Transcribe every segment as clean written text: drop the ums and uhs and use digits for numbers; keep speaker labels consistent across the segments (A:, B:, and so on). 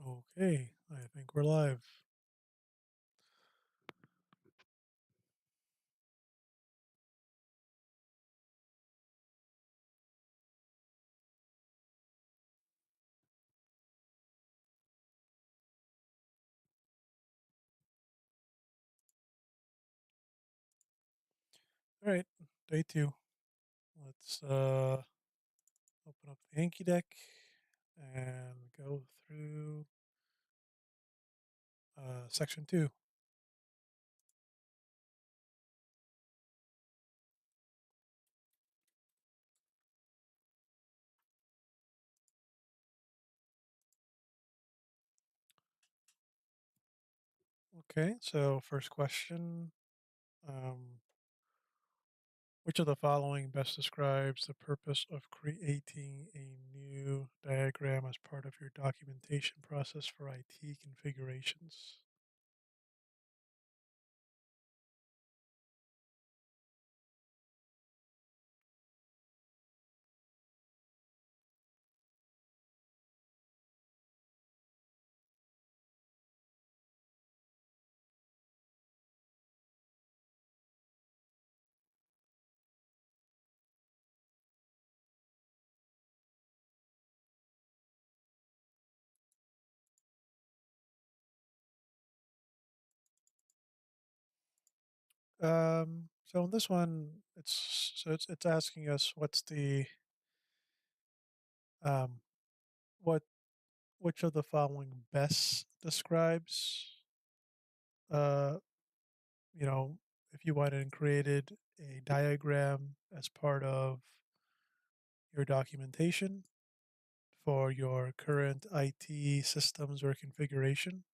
A: Okay, I think we're live. All right, day two. Let's open up the Anki deck and go through section two. Okay, so first question. Um, which of the following best describes the purpose of creating a new diagram as part of your documentation process for IT configurations? So in this one, it's asking us what's the um, what which of the following best describes, uh, you know, if you went and created a diagram as part of your documentation for your current IT systems or configuration?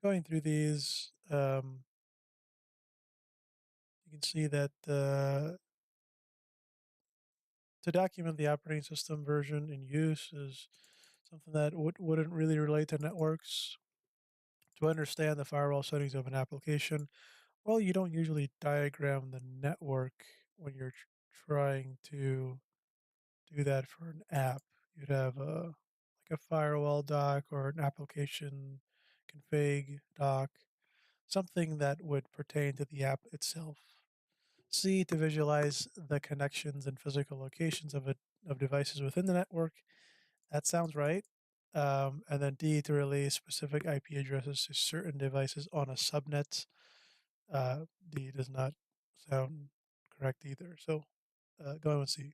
A: Going through these, you can see that to document the operating system version in use is something that wouldn't really relate to networks. To understand the firewall settings of an application, well, you don't usually diagram the network when you're trying to do that for an app. You'd have like a firewall doc or an application config doc, something that would pertain to the app itself. C, to visualize the connections and physical locations of devices within the network. That sounds right. And then D, to relay specific IP addresses to certain devices on a subnet. D does not sound correct either. So go with C.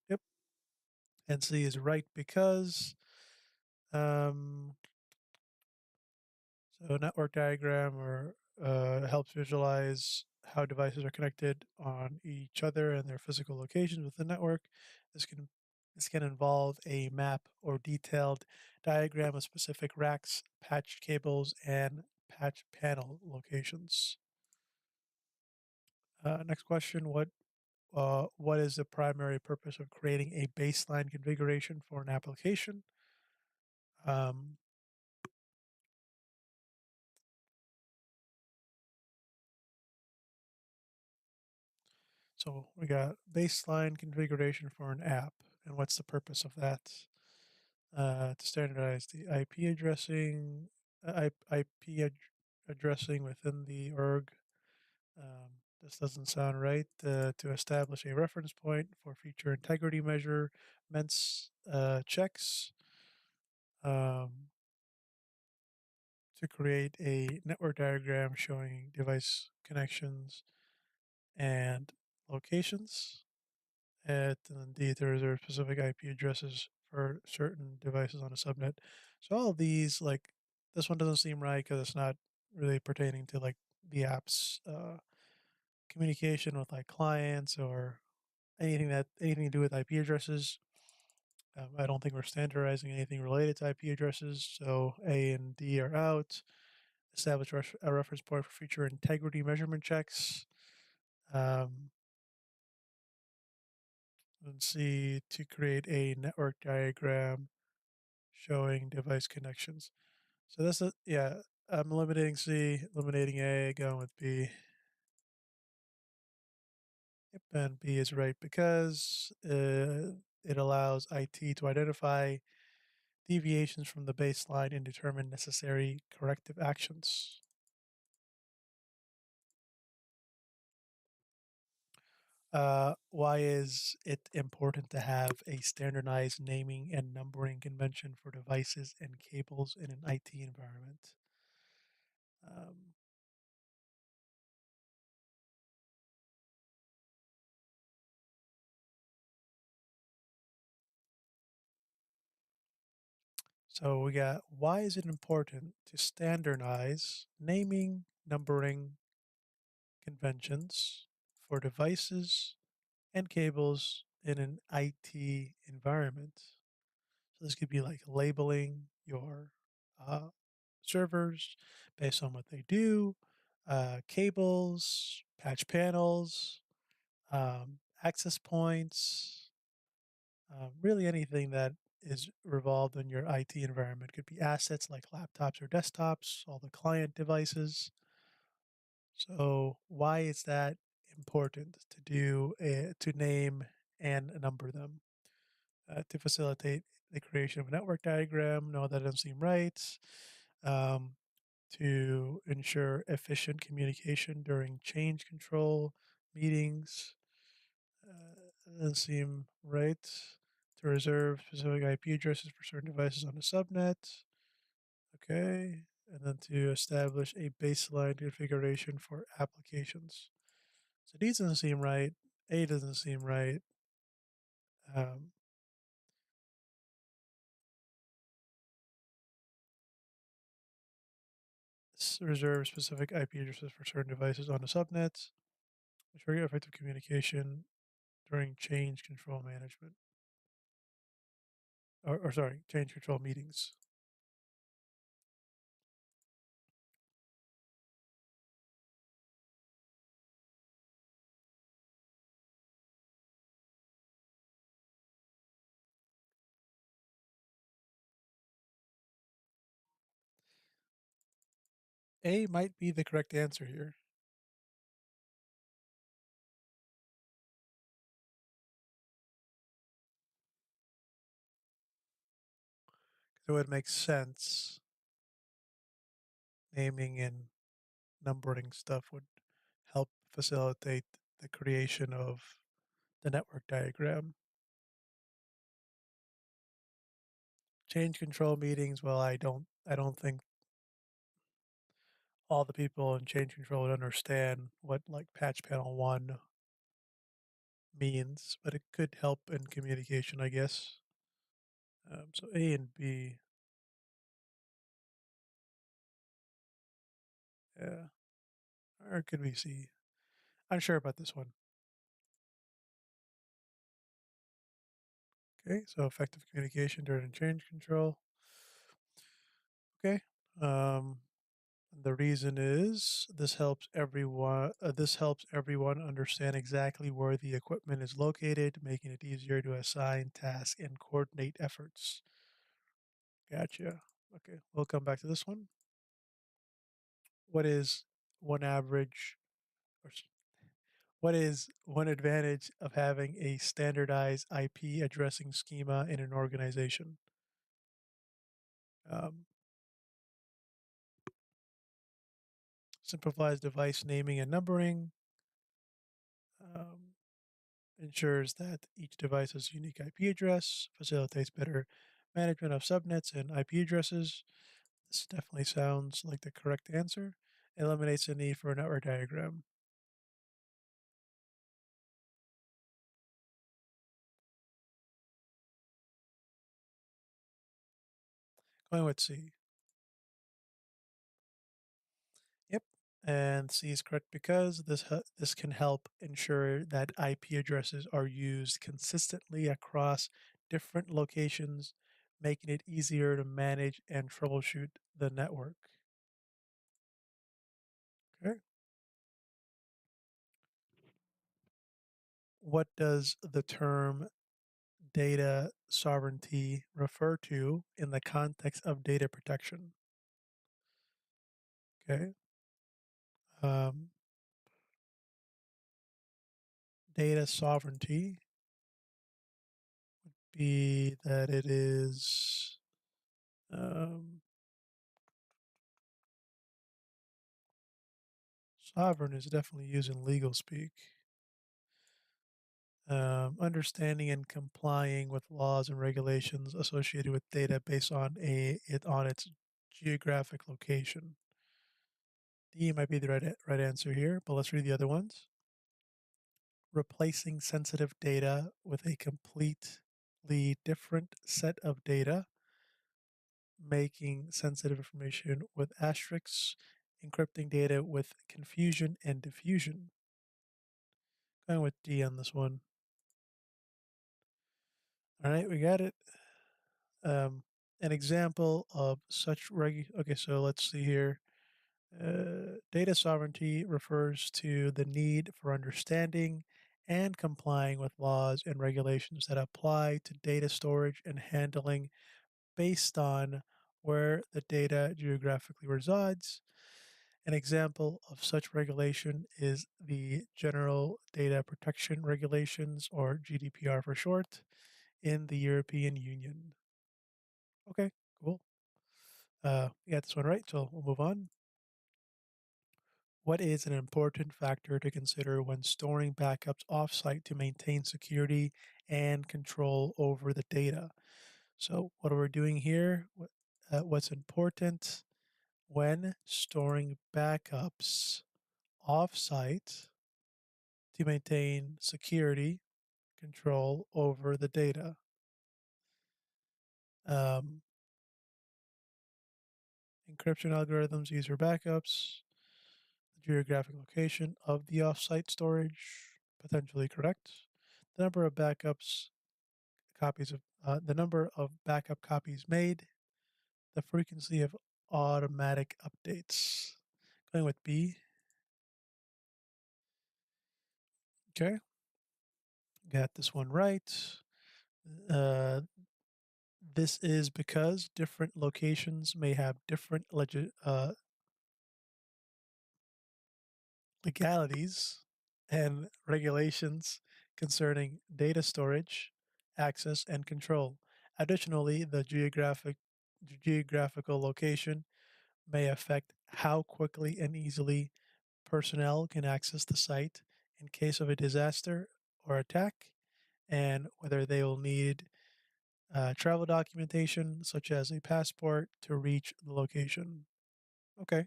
A: Yep. And C is right because um, so a network diagram or helps visualize how devices are connected on each other and their physical locations within the network. This can this can involve a map or detailed diagram of specific racks, patched cables, and patch panel locations. Next question: what is the primary purpose of creating a baseline configuration for an application? Um, so we got baseline configuration for an app, and what's the purpose of that? To standardize the IP addressing, addressing within the org. This doesn't sound right. To establish a reference point for feature integrity measurements checks. Um, to create a network diagram showing device connections and locations. And indeed, there are specific IP addresses for certain devices on a subnet. So all of these, like this one doesn't seem right because it's not really pertaining to like the app's communication with like clients or anything to do with IP addresses. I don't think we're standardizing anything related to IP addresses. So A and D are out. Establish a reference point for future integrity measurement checks. Um, and C, to create a network diagram showing device connections. So that's a, yeah, I'm eliminating C, eliminating A, going with B. Yep, and B is right because it allows IT to identify deviations from the baseline and determine necessary corrective actions. Why is it important to have a standardized naming and numbering convention for devices and cables in an IT environment? Um, so we got, why is it important to standardize naming, numbering conventions for devices and cables in an IT environment? So this could be like labeling your uh, servers based on what they do, cables, patch panels, access points, really anything that is revolved in your IT environment. Could be assets like laptops or desktops, all the client devices. So why is that important to do to name and number them? To facilitate the creation of a network diagram. No, that doesn't seem right. Um, to ensure efficient communication during change control meetings. That doesn't seem right. To reserve specific IP addresses for certain devices on the subnet. Okay. And then to establish a baseline configuration for applications. So D doesn't seem right. A doesn't seem right. Um, reserve specific IP addresses for certain devices on the subnet, which trigger effective communication during change control management. Or sorry, change control meetings. A might be the correct answer here. It would make sense. Naming and numbering stuff would help facilitate the creation of the network diagram. Change control meetings, well, I don't think all the people in change control would understand what like patch panel 1 means, but it could help in communication, I guess. So A and B, yeah, or it could be C. Unsure about this one. Okay, so effective communication during change control. Okay, um, the reason is this helps everyone understand exactly where the equipment is located, making it easier to assign tasks and coordinate efforts. Gotcha. Okay, we'll come back to this one. What is one average or what is one advantage of having a standardized IP addressing schema in an organization? Um, simplifies device naming and numbering, um, ensures that each device has a unique IP address, facilitates better management of subnets and IP addresses. This definitely sounds like the correct answer. Eliminates the need for a network diagram. Going with C. Yep. And C is correct because this can help ensure that IP addresses are used consistently across different locations, making it easier to manage and troubleshoot the network. Okay. What does the term data sovereignty refer to in the context of data protection? Okay. Um, data sovereignty be that it is Um, sovereign is definitely used in legal speak. Understanding and complying with laws and regulations associated with data based on its geographic location. D might be the right answer here, but let's read the other ones. Replacing sensitive data with a completely different set of data, making sensitive information with asterisks, encrypting data with confusion and diffusion. Going with D on this one. All right, we got it. Um, an example of such okay, so let's see here. Data sovereignty refers to the need for understanding and complying with laws and regulations that apply to data storage and handling based on where the data geographically resides. An example of such regulation is the General Data Protection Regulations, or GDPR for short, in the European Union. Okay, cool. We got this one right, so we'll move on. What is an important factor to consider when storing backups offsite to maintain security and control over the data? So, what we're doing here, what's important when storing backups offsite to maintain security control over the data. Um, Encryption algorithms use for backups. The geographic location of the offsite storage, potentially correct. The number of backups copies of the number of backup copies made. The frequency of automatic updates. Going with B. Okay, got this one right. Uh, this is because different locations may have different legalities and regulations concerning data storage, access, and control. Additionally, the geographical location may affect how quickly and easily personnel can access the site in case of a disaster or attack, and whether they will need travel documentation such as a passport to reach the location. Okay.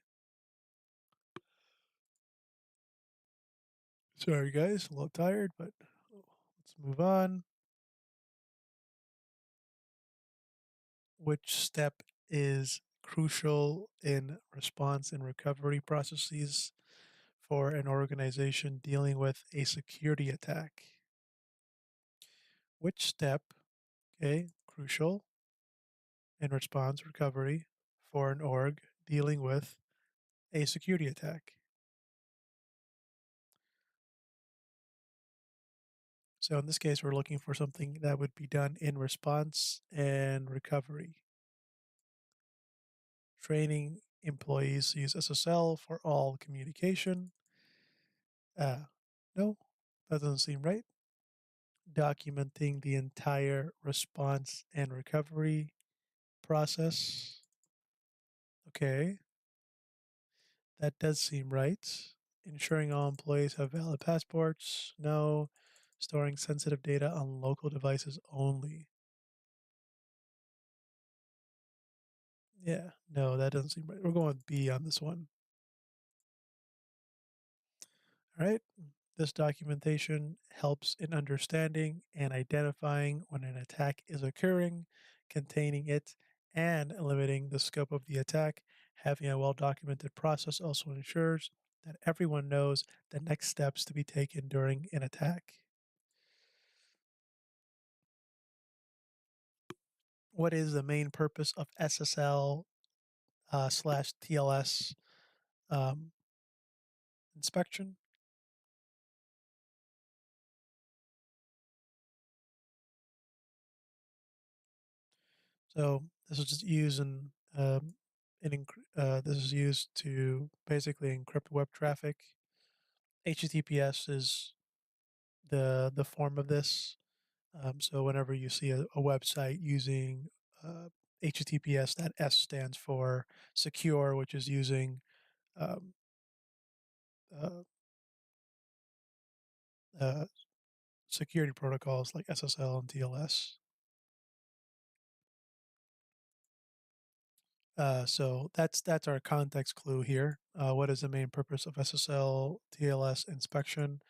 A: Sorry, guys, a little tired, but let's move on. Which step is crucial in response and recovery processes for an organization dealing with a security attack? Which step, okay, crucial in response recovery for an org dealing with a security attack? So in this case, we're looking for something that would be done in response and recovery. Training employees to use SSL for all communication. Uh, no, that doesn't seem right. Documenting the entire response and recovery process. Okay, that does seem right. Ensuring all employees have valid passports. No. Storing sensitive data on local devices only. Yeah, no, that doesn't seem right. We're going with B on this one. All right. This documentation helps in understanding and identifying when an attack is occurring, containing it, and limiting the scope of the attack. Having a well documented process also ensures that everyone knows the next steps to be taken during an attack. What is the main purpose of SSL slash TLS um, inspection? So this is just using this is used to basically encrypt web traffic. HTTPS is the form of this. So whenever you see a website using HTTPS, that S stands for secure, which is using um, uh, uh, security protocols like SSL and TLS. So that's our context clue here. What is the main purpose of SSL TLS inspection?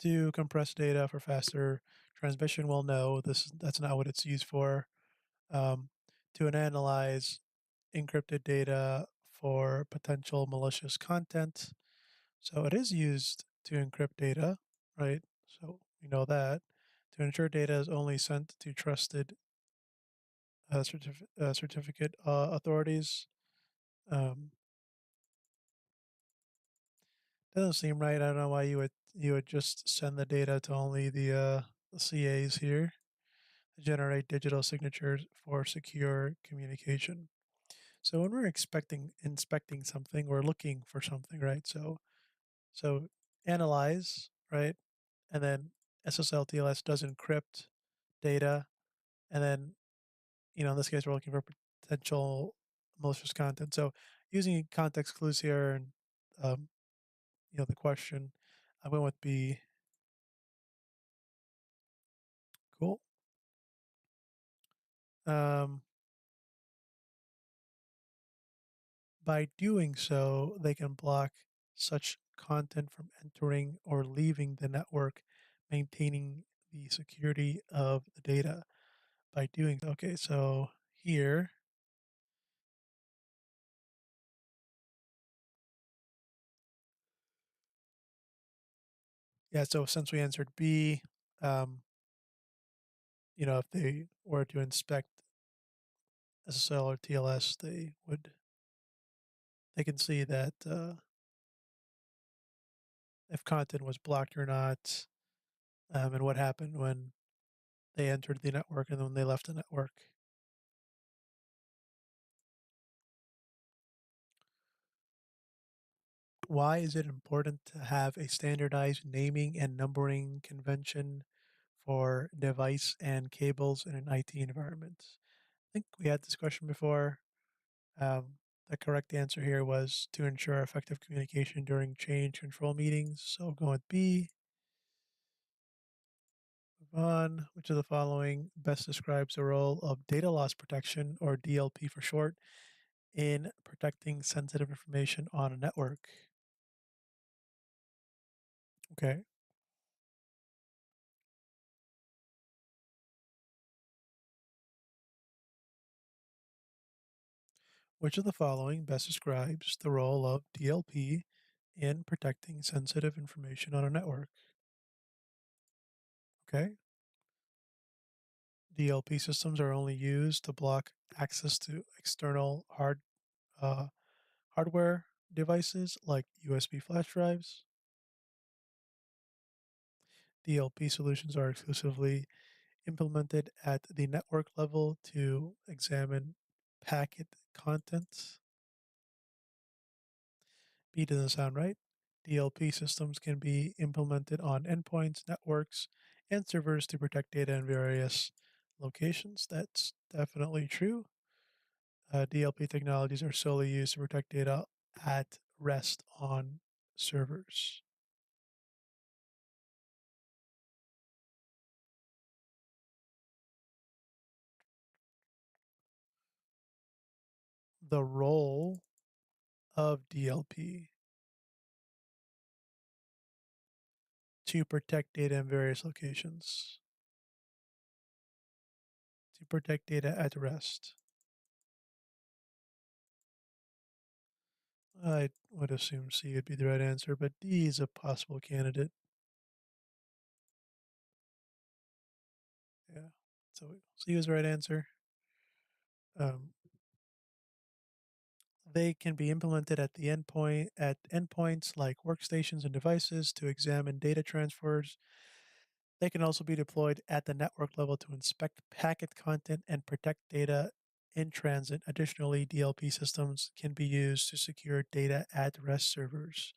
A: To compress data for faster transmission. Well, no, that's not what it's used for. Um, to analyze encrypted data for potential malicious content. So it is used to encrypt data, right? So we know that. To ensure data is only sent to trusted certificate authorities. Um, doesn't seem right. I don't know why you would just send the data to only the CAs here to generate digital signatures for secure communication. So when we're inspecting something, we're looking for something, right? So analyze, right? And then SSL TLS does encrypt data, and then in this case we're looking for potential malicious content. So using context clues here and um, the question, I went with B. Cool. Um, by doing so, they can block such content from entering or leaving the network, maintaining the security of the data. By doing okay, so here, yeah. So since we answered B, um, if they were to inspect SSL or TLS, they can see that if content was blocked or not, and what happened when they entered the network and when they left the network. Why is it important to have a standardized naming and numbering convention for device and cables in an IT environment? I think we had this question before. The correct answer here was to ensure effective communication during change control meetings. So go with B. Move on. Which of the following best describes the role of data loss protection, or DLP for short, in protecting sensitive information on a network? Okay. Which of the following best describes the role of DLP in protecting sensitive information on a network? Okay. DLP systems are only used to block access to external uh, hardware devices like USB flash drives. DLP solutions are exclusively implemented at the network level to examine packet content. B doesn't sound right. DLP systems can be implemented on endpoints, networks, and servers to protect data in various locations. That's definitely true. DLP technologies are solely used to protect data at rest on servers. The role of DLP to protect data in various locations, to protect data at rest. I would assume C would be the right answer, but D is a possible candidate. Yeah. So C was the right answer. Um, they can be implemented at endpoints like workstations and devices to examine data transfers. They can also be deployed at the network level to inspect packet content and protect data in transit. Additionally, DLP systems can be used to secure data at rest servers.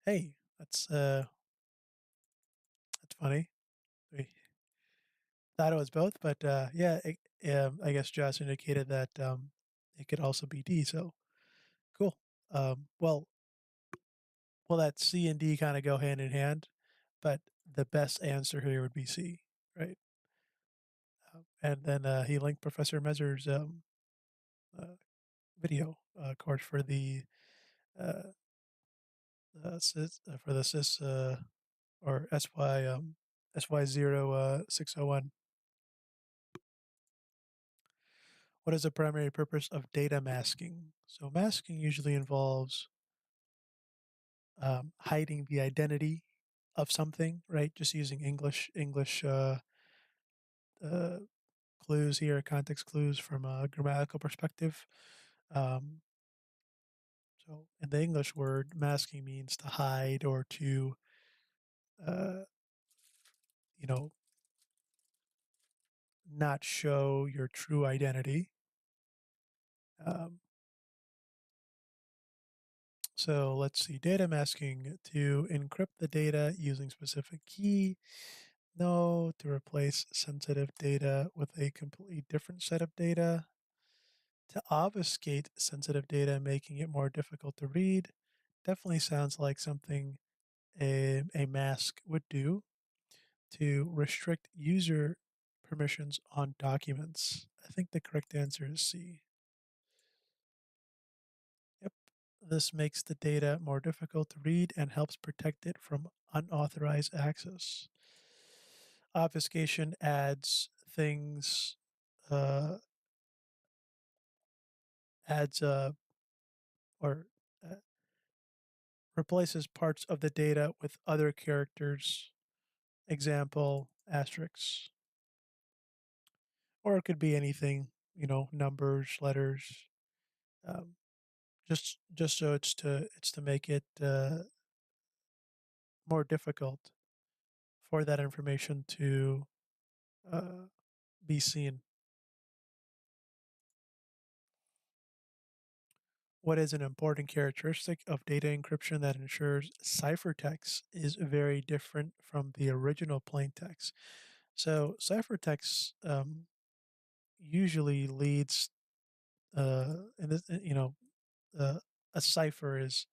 A: Hey, that's funny. We thought it was both, but yeah, I guess Josh indicated that it could also be D. So cool. Well, that C and D kind of go hand in hand, but the best answer here would be C, right? And then he linked Professor Mezer's uh, video course for the uh, for the sys or SY 0601. What is the primary purpose of data masking? So masking usually involves hiding the identity of something, right? Just using English uh, clues here, context clues from a grammatical perspective. Um, so in the English word, masking means to hide or to, uh, you know, not show your true identity. Um, so let's see, data masking to encrypt the data using specific key. No, to replace sensitive data with a completely different set of data. To obfuscate sensitive data, making it more difficult to read. Definitely sounds like something a mask would do. To restrict user permissions on documents. I think the correct answer is C. Yep. This makes the data more difficult to read and helps protect it from unauthorized access. Obfuscation adds things, uh, adds or uh, replaces parts of the data with other characters. Example, asterisks. Or it could be anything, numbers, letters. Um, just so it's to make it more difficult for that information to uh, be seen. What is an important characteristic of data encryption that ensures ciphertext is very different from the original plain text? So ciphertext usually leads, in this, uh, a cipher is,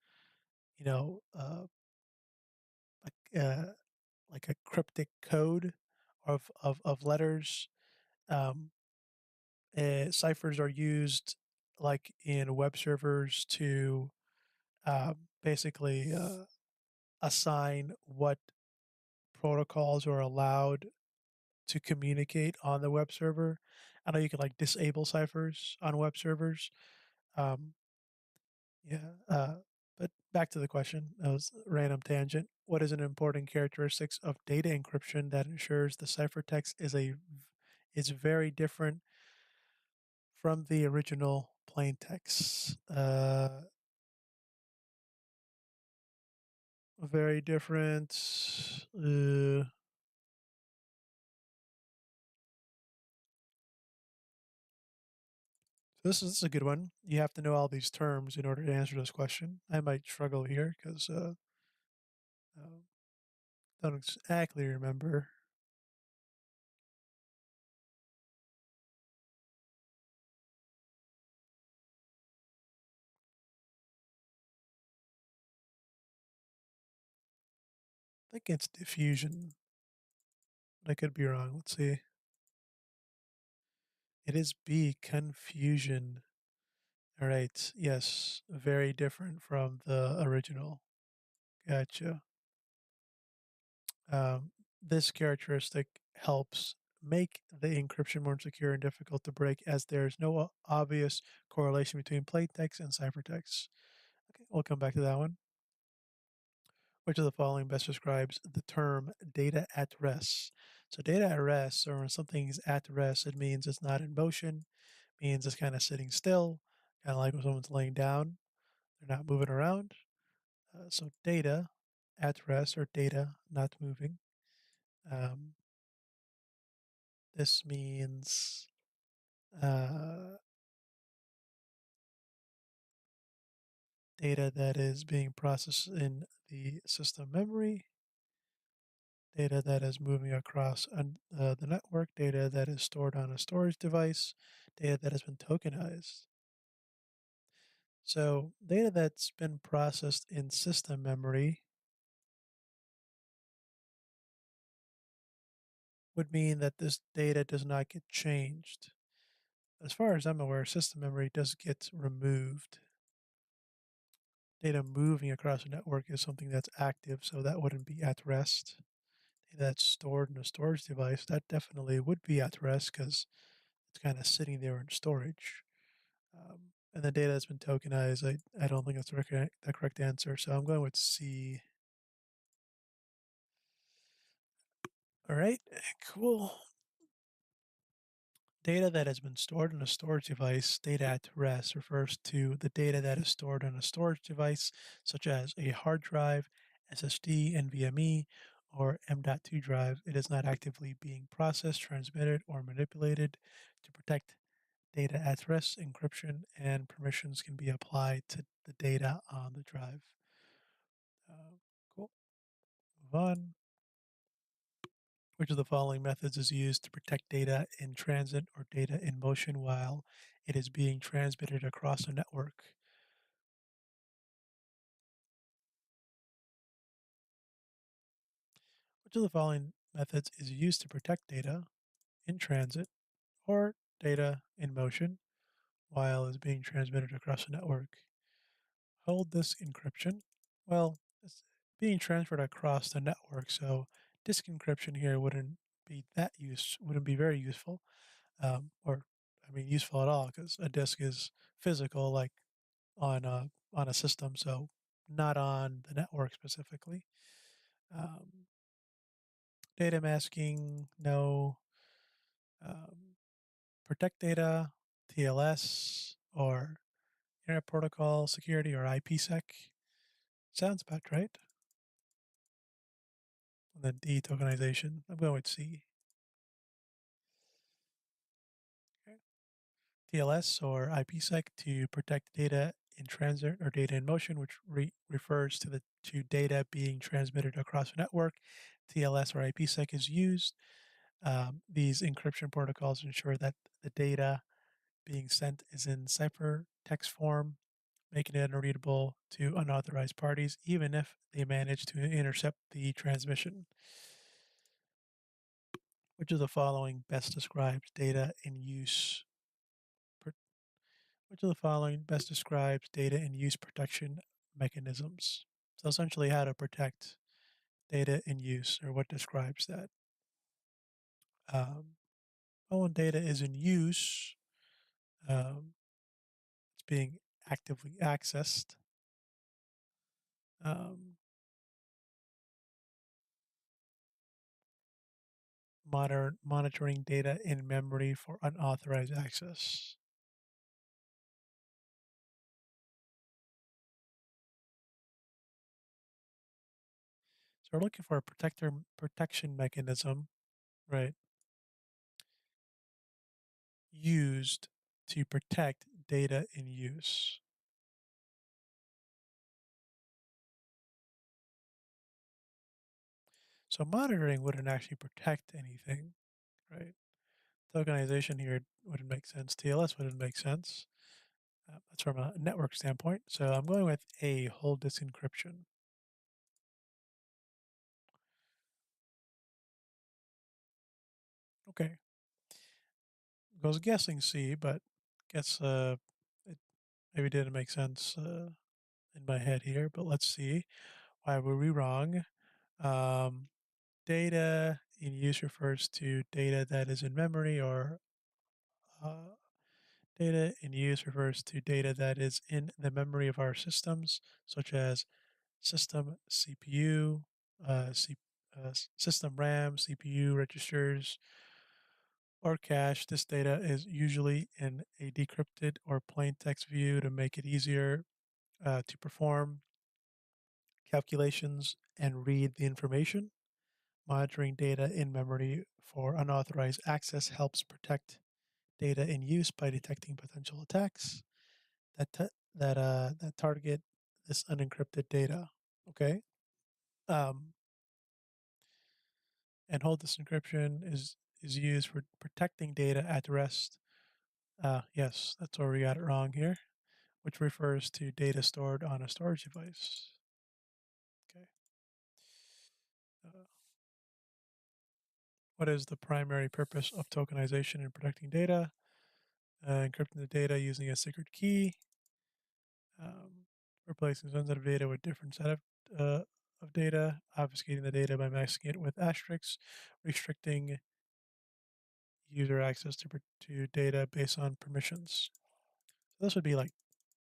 A: you know, uh, like a cryptic code of letters. Um, Ciphers are used like in web servers to basically assign what protocols are allowed to communicate on the web server. I know you can like disable ciphers on web servers. Um, yeah, but back to the question. That was a random tangent. What is an important characteristics of data encryption that ensures the ciphertext is very different from the original plain text? Very different. This is a good one. You have to know all these terms in order to answer this question. I might struggle here because uh, don't exactly remember. I think it's diffusion. I could be wrong. Let's see. It is B, confusion. All right. Yes. Very different from the original. Gotcha. Um, this characteristic helps make the encryption more secure and difficult to break as there is no obvious correlation between plaintext and ciphertext. Okay, we'll come back to that one. Which of the following best describes the term data at rest? So data at rest, or when something's at rest, it means it's not in motion, means it's kind of sitting still, kind of like when someone's laying down, they're not moving around. So data at rest or data not moving. Um, this means uh, data that is being processed in the system memory. data that is moving across the network, data that is stored on a storage device, data that has been tokenized. So, data that's been processed in system memory would mean that this data does not get changed. As far as I'm aware, system memory does get removed. Data moving across a network is something that's active, so that wouldn't be at rest. Data that's stored in a storage device, that definitely would be at rest because it's kind of sitting there in storage. And the data that's been tokenized, I don't think that's the correct answer. So I'm going with C. All right, cool. Data that has been stored in a storage device, data at rest, refers to the data that is stored on a storage device, such as a hard drive, SSD, NVMe, or M.2 drive. It is not actively being processed, transmitted, or manipulated. To protect data at rest, encryption and permissions can be applied to the data on the drive. Uh, cool. Move on. Which of the following methods is used to protect data in transit or data in motion while it is being transmitted across a network? Which of the following methods is used to protect data in transit or data in motion while it's being transmitted across a network? Hold disk encryption. Well, it's being transferred across the network, so disk encryption here wouldn't be very useful, or I mean useful at all because a disk is physical, like on a system, so not on the network specifically. Um, Data masking, no. Um, Protect data, TLS, or Internet Protocol Security or IPsec. Sounds about right. And then D, tokenization. I'm going with C. Okay. TLS or IPsec to protect data in transit or data in motion, which refers to the to data being transmitted across a network. TLS or IPsec is used. These encryption protocols ensure that the data being sent is in ciphertext form, making it unreadable to unauthorized parties, even if they manage to intercept the transmission. Which of the following best describes data in use? Which of the following best describes data in use protection mechanisms? So essentially, how to protect data in use, or what describes that? Um, when data is in use, um, it's being actively accessed. Um, Monitoring data in memory for unauthorized access. So we're looking for a protection mechanism, right? Used to protect data in use. So monitoring wouldn't actually protect anything, right? Tokenization here wouldn't make sense. TLS wouldn't make sense. That's from a network standpoint. So I'm going with A, hold disk encryption. Okay. I was guessing C, but guess it maybe didn't make sense in my head here. But let's see. Why were we wrong? Um, Data in use refers to data that is in memory, or uh, data in use refers to data that is in the memory of our systems, such as system CPU, system RAM, CPU registers, or cache. This data is usually in a decrypted or plain text view to make it easier to perform calculations and read the information. Monitoring data in memory for unauthorized access helps protect data in use by detecting potential attacks that target this unencrypted data. Okay. Um, And hold this encryption is used for protecting data at rest. Yes, that's where we got it wrong here, which refers to data stored on a storage device. Okay. Uh, what is the primary purpose of tokenization and protecting data? Encrypting the data using a secret key, um, replacing sensitive data with different set of data, obfuscating the data by masking it with asterisks, restricting user access to data based on permissions. So this would be like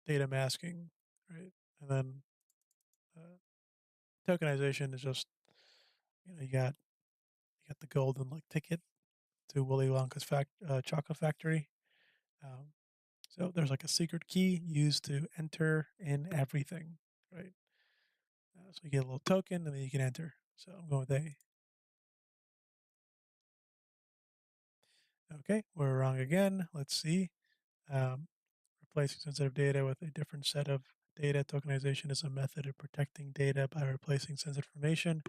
A: data masking, right? And then uh, tokenization is just you got the golden like ticket to Willy Wonka's chocolate factory. Um, so there's like a secret key used to enter in everything, right? So you get a little token and then you can enter. So I'm going with A. Okay, we're wrong again. Let's see. Um, replacing sensitive data with a different set of data. Tokenization is a method of protecting data by replacing sensitive information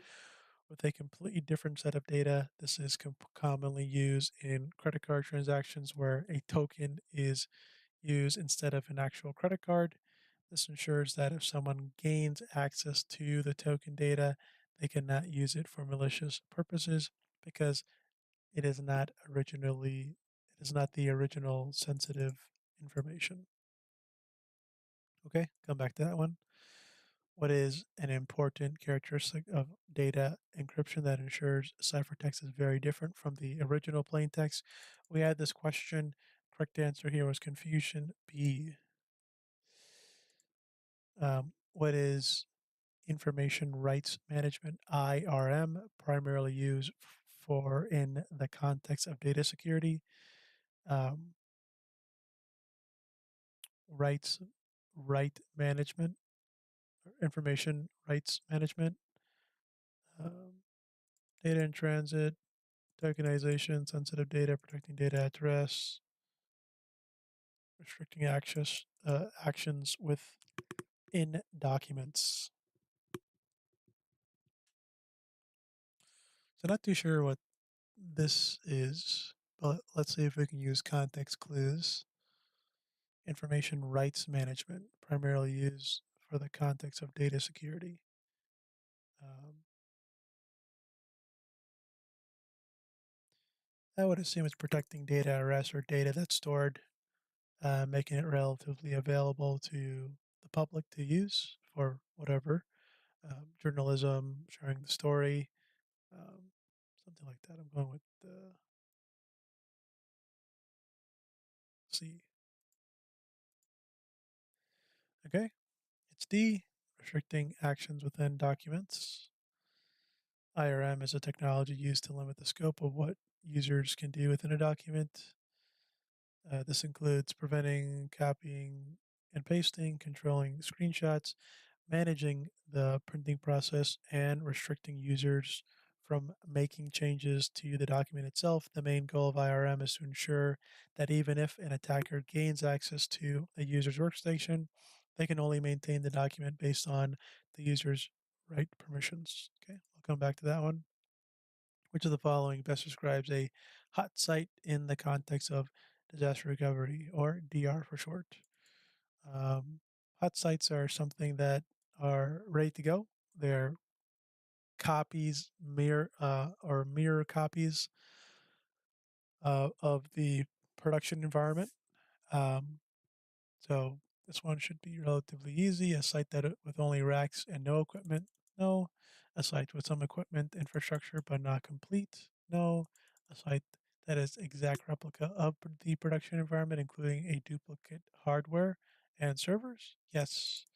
A: with a completely different set of data. This is commonly used in credit card transactions where a token is used instead of an actual credit card. This ensures that if someone gains access to the token data, they cannot use it for malicious purposes because it is not the original sensitive information. Okay, come back to that one. What is an important characteristic of data encryption that ensures ciphertext is very different from the original plain text? We had this question. Correct answer here was confusion B. What is information rights management? IRM, primarily used for in the context of data security. Um, rights, right management, information rights management, um, data in transit, tokenization, sensitive data, protecting data at rest, restricting actions within documents. So not too sure what this is, but let's see if we can use context clues. Information rights management, primarily used for the context of data security. Um, I would assume it's protecting data at rest or data that's stored, making it relatively available to the public to use for whatever journalism, sharing the story, um, something like that. I'm going with C. Okay, it's D, restricting actions within documents. IRM is a technology used to limit the scope of what users can do within a document. This includes preventing copying and pasting, controlling screenshots, managing the printing process, and restricting users from making changes to the document itself. The main goal of IRM is to ensure that even if an attacker gains access to a user's workstation, they can only maintain the document based on the user's right permissions. Okay, I'll come back to that one. Which of the following best describes a hot site in the context of disaster recovery, or DR for short? Um, hot sites are something that are ready to go. They're copies, mirror copies of the production environment. Um, so this one should be relatively easy. A site that with only racks and no equipment, no. A site with some equipment infrastructure but not complete, no. A site that is exact replica of the production environment, including a duplicate hardware and servers, yes.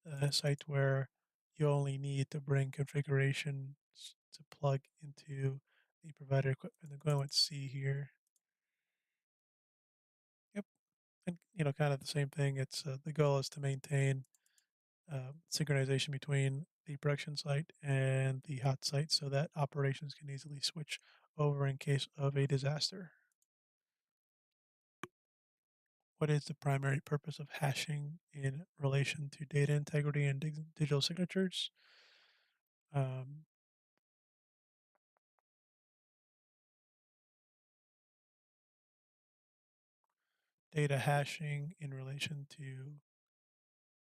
A: A site where you only need to bring configurations to plug into the provider equipment. I'm going with C here. Yep, and kind of the same thing. It's the goal is to maintain synchronization between the production site and the hot site so that operations can easily switch over in case of a disaster. What is the primary purpose of hashing in relation to data integrity and digital signatures? Um, data hashing in relation to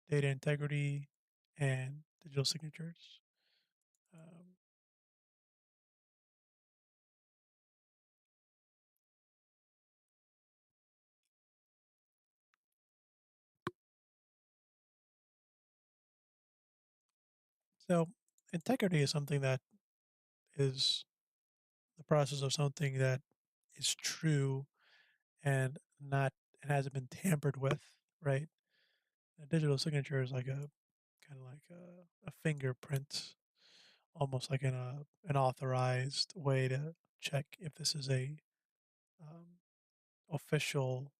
A: data integrity and digital signatures. Um, so, integrity is something that is the process of something that is true and not and hasn't been tampered with, right? A digital signature is like a kind of like a fingerprint, almost like an authorized way to check if this is a um, official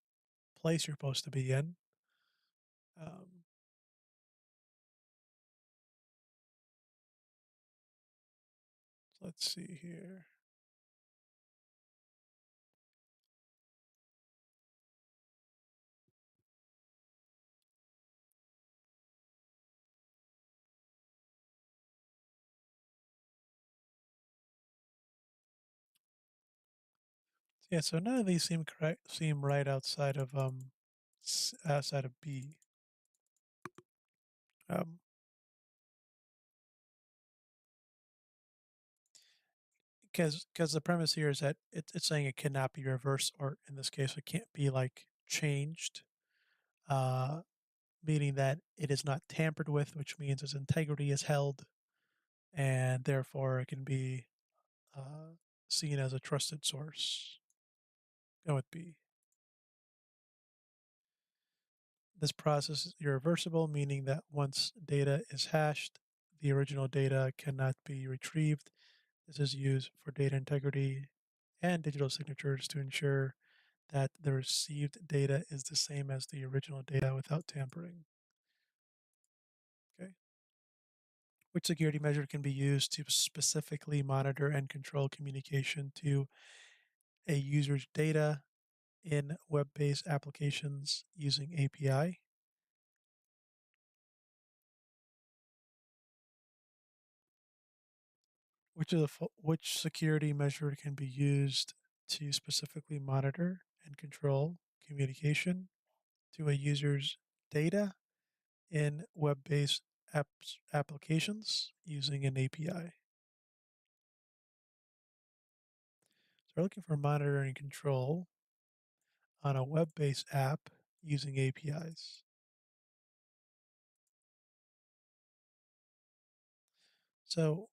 A: place you're supposed to be in. Um, so let's see here. Yeah, so none of these seem right outside of outside of B. Um, because the premise here is that it's saying it cannot be reversed, or in this case, it can't be like changed, uh, meaning that it is not tampered with, which means its integrity is held, and therefore it can be uh, seen as a trusted source. Go with B. This process is irreversible, meaning that once data is hashed, the original data cannot be retrieved. This is used for data integrity and digital signatures to ensure that the received data is the same as the original data without tampering. Okay. Which security measure can be used to specifically monitor and control communication to a user's data in web-based applications using API? Which security measure can be used to specifically monitor and control communication to a user's data in web-based applications using an API? So we're looking for monitoring and control on a web-based app using APIs. So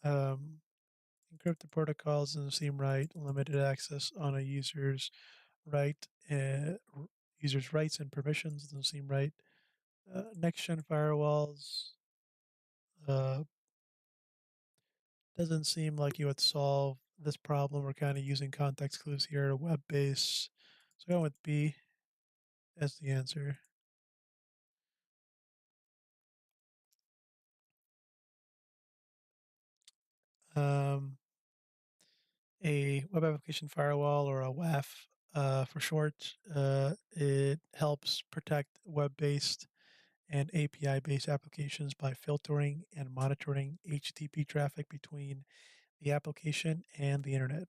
A: um, encrypted protocols doesn't seem right. Limited access on a right, user's rights and permissions doesn't seem right. Next-gen firewalls uh, doesn't seem like you would solve this problem. We're kind of using context clues here to web base. So going with B as the answer. Um, a web application firewall, or a WAF for short, it helps protect web-based and API-based applications by filtering and monitoring HTTP traffic between the application and the internet.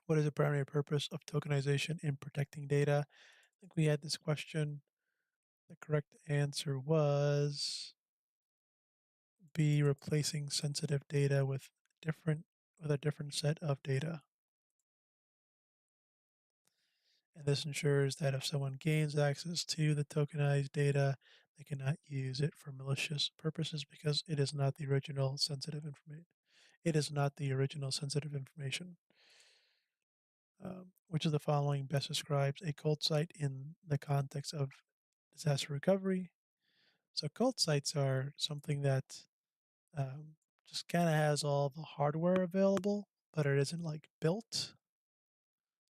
A: What is the primary purpose of tokenization in protecting data? I think we had this question. The correct answer was B, replacing sensitive data different with a different set of data. And this ensures that if someone gains access to the tokenized data, they cannot use it for malicious purposes because it is not the original sensitive information. It is not the original sensitive information. Which of the following best describes a cult site in the context of disaster recovery? So cult sites are something that um, just kind of has all the hardware available, but it isn't like built.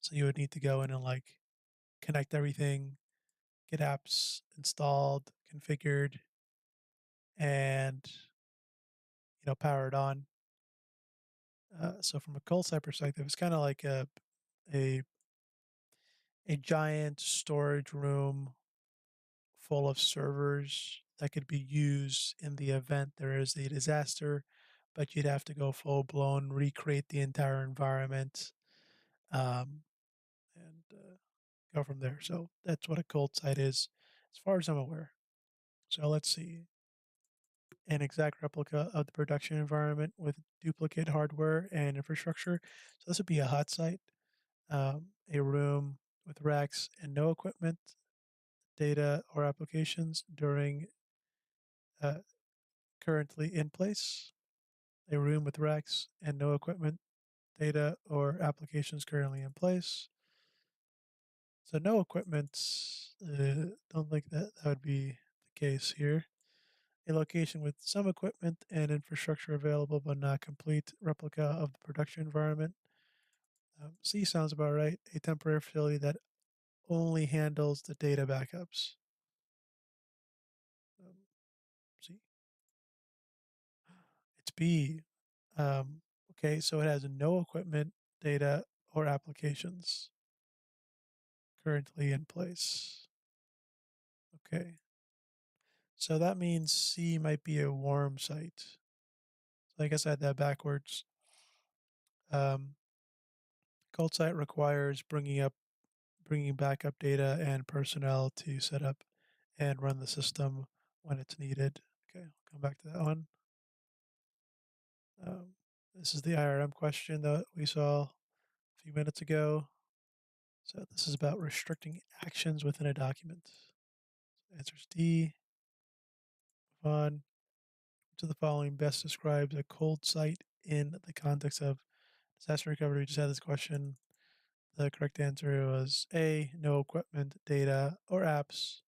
A: So you would need to go in and like connect everything, get apps installed, configured, and power it on. So from a call site perspective, it's kind of like a a giant storage room full of servers that could be used in the event there is a disaster, but you'd have to go full blown, recreate the entire environment, um, and go from there. So that's what a cold site is, as far as I'm aware. So let's see. An exact replica of the production environment with duplicate hardware and infrastructure. So this would be a hot site, a room with racks and no equipment, data, or applications during uh, currently in place. A room with racks and no equipment, data, or applications currently in place. So no equipment. Don't think that would be the case here. A location with some equipment and infrastructure available but not complete replica of the production environment. C sounds about right. A temporary facility that only handles the data backups. Um, C. It's B. Okay, so it has no equipment, data, or applications currently in place. Okay, so that means C might be a warm site. So I guess I had that backwards. Um, Cold site requires bringing backup data and personnel to set up and run the system when it's needed. Okay, I'll come back to that one. Um, this is the IRM question that we saw a few minutes ago. So this is about restricting actions within a document. Answer is D. Move on to the following best describes a cold site in the context of disaster recovery. We just had this question. The correct answer was A, no equipment, data, or apps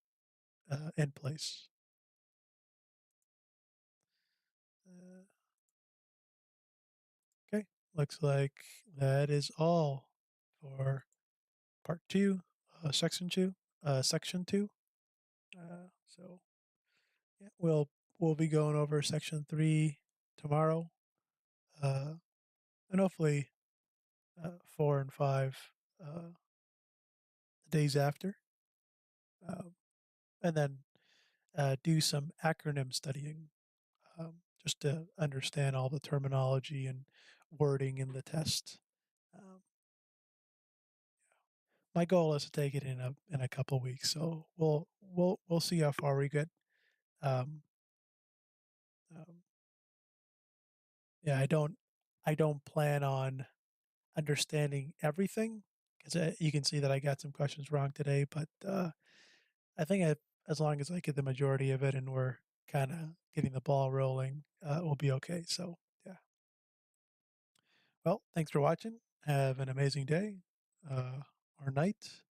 A: in place. Uh, okay, looks like that is all for part two, section two. So yeah, we'll be going over section three tomorrow, uh, and hopefully 4 and 5 uh, the days after, um, and then do some acronym studying, just to understand all the terminology and wording in the test. Um, my goal is to take it in a couple weeks, so we'll see how far we get. Um, um, yeah, I don't plan on understanding everything because you can see that I got some questions wrong today, but I think as long as I get the majority of it and we're kind of getting the ball rolling, we'll be okay. So yeah. Well, thanks for watching. Have an amazing day or night.